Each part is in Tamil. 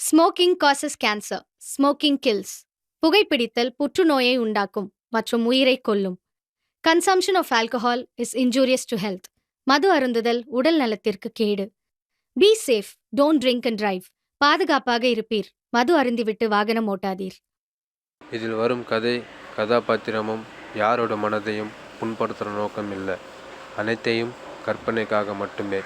Smoking causes cancer. Smoking kills. புகைப்பிடித்தல் புற்றுநோயை உண்டாக்கும் மற்றும் உயிரைக் கொல்லும். Consumption of alcohol is injurious to health. மது அருந்துதல் உடல் நலத்திற்கு கேடு. Be safe. Don't drink and drive. பாதுகாப்பாக இருப்பீர். மது அருந்திவிட்டு வாகனம் ஓட்டாதீர். இதில் வரும் கதாபாத்திரமும் யாரோட மனதையும் புண்படுத்துகிற நோக்கம் இல்லை. அனைத்தையும் கற்பனைக்காக மட்டுமே.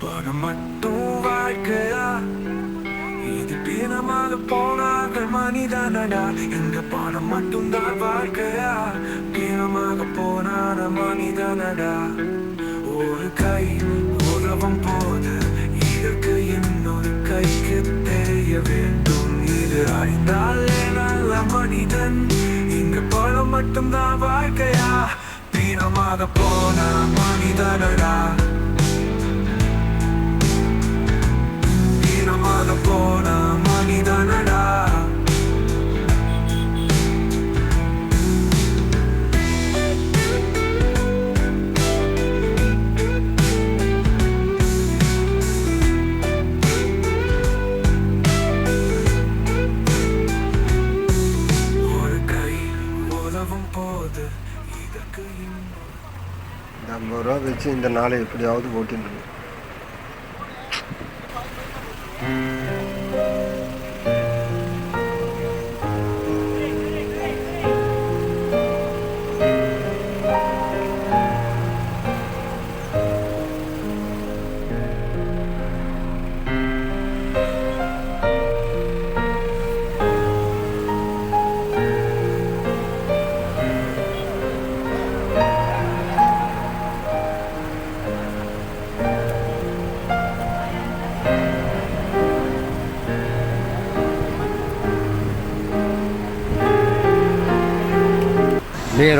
பணம் மட்டும் வாழ்க்கையா? இது பீனமாக போனார்கள் மனிதனடா. எங்க பணம் மட்டும் தான் வாழ்க்கையா? பீனமாக போனான மனிதனடா. ஒரு கை உதவும் போது இதற்கு இன்னொரு கைக்கு தெரிய வேண்டும். இது அறிந்தாலே நல்ல மனிதன். இங்க பணம் மட்டும் தான் வாழ்க்கையா? பீனமாக போன மனிதனடா. போன மனிதனடா. ஒரு கை உதவும் போது இதற்கு 50 ரூபா வச்சு இந்த நாளை எப்படியாவது ஓட்டிடணும்.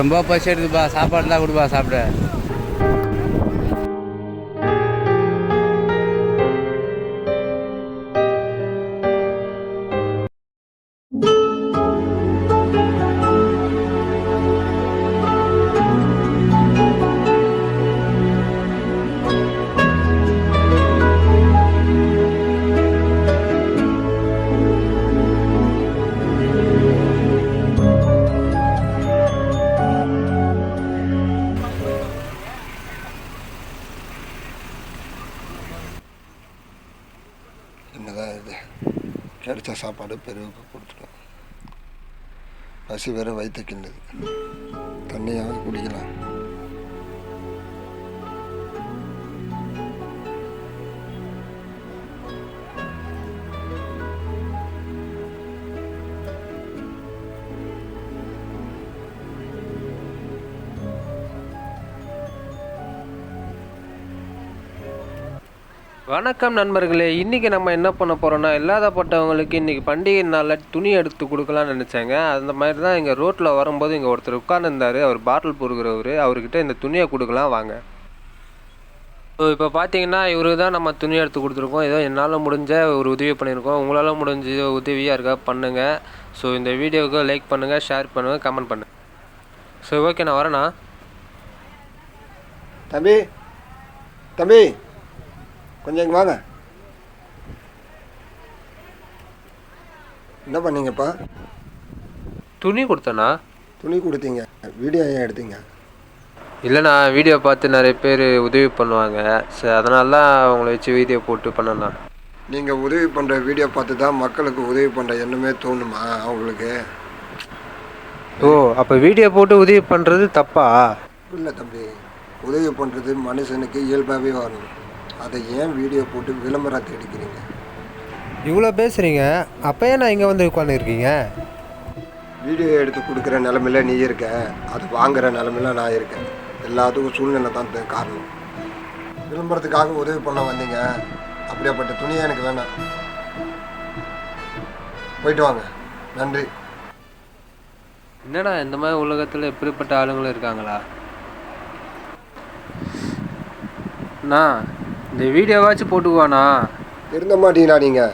ரொம்ப பசி எடுக்குப்பா, சாப்பாடுலாம் கொடுப்பா சாப்பிட. என்னதான் இது, கிடைச்ச சாப்பாடு பெருவுக்கு கொடுத்துட்டோம். பசி வேற வயிற்று கிண்டுது. தண்ணியாக குடிக்கலாம். வணக்கம் நண்பர்களே, இன்றைக்கி நம்ம என்ன பண்ண போகிறோன்னா, இல்லாதப்பட்டவங்களுக்கு இன்றைக்கி பண்டிகை நாளில் துணி எடுத்து கொடுக்கலான்னு நினச்சாங்க. அந்த மாதிரி தான் இங்கே ரோட்டில் வரும்போது இங்கே ஒருத்தர் உட்காந்துருந்தார். அவர் பாட்டில் பொறுக்கிறவர். அவர்கிட்ட இந்த துணியை கொடுக்கலாம் வாங்க. ஸோ இப்போ பார்த்தீங்கன்னா இவருக்கு தான் நம்ம துணி எடுத்து கொடுத்துருக்கோம். ஏதோ என்னால் முடிஞ்ச ஒரு உதவி பண்ணியிருக்கோம். உங்களால் முடிஞ்ச உதவியாக இருக்கா பண்ணுங்கள். ஸோ இந்த வீடியோவுக்கு லைக் பண்ணுங்கள், ஷேர் பண்ணுங்கள், கமெண்ட் பண்ணுங்கள். ஸோ ஓகே, நான் வரேண்ணா. தம்பி தம்பி கொஞ்சம் இங்கே வாங்க. என்ன பண்ணீங்கப்பா? துணி கொடுத்தேண்ணா. துணி கொடுத்தீங்க, வீடியோ ஏன் எடுத்தீங்க? இல்லைண்ணா, வீடியோ பார்த்து நிறைய பேர் உதவி பண்ணுவாங்க. சரி, அதனால தான் அவங்கள வச்சு வீடியோ போட்டு பண்ணேண்ணா. நீங்கள் உதவி பண்ணுற வீடியோ பார்த்து தான் மக்களுக்கு உதவி பண்ணுற எண்ணமே தோணுமா அவங்களுக்கு? ஓ, அப்போ வீடியோ போட்டு உதவி பண்ணுறது தப்பா? இல்லை தம்பி, உதவி பண்ணுறது மனுஷனுக்கு இயல்பாகவே வரணும். அதை ஏன் வீடியோ போட்டு விளம்பரத்தை எடுக்கிறீங்க? இவ்வளோ பேசுகிறீங்க, அப்போயே நான் இங்கே வந்து உட்காந்துருக்கீங்க. வீடியோ எடுத்து கொடுக்குற நிலமையில நீ இருக்க, அது வாங்குகிற நிலமையில நான் இருக்கேன். எல்லாத்துக்கும் சூழ்நிலை தான் காரணம். விளம்பரத்துக்காக உதவி பண்ண வந்தீங்க. அப்படியாப்பட்ட துணியை எனக்கு வேணாம். போயிட்டு வாங்க. நன்றி. என்னடா இந்த மாதிரி உலகத்தில் எப்படிப்பட்ட ஆளுங்களும் இருக்காங்களா? அண்ணா இந்த வீடியோவாச்சும் போட்டுக்குவாண்ணா. இருந்த மாட்டீங்களா நீங்கள்?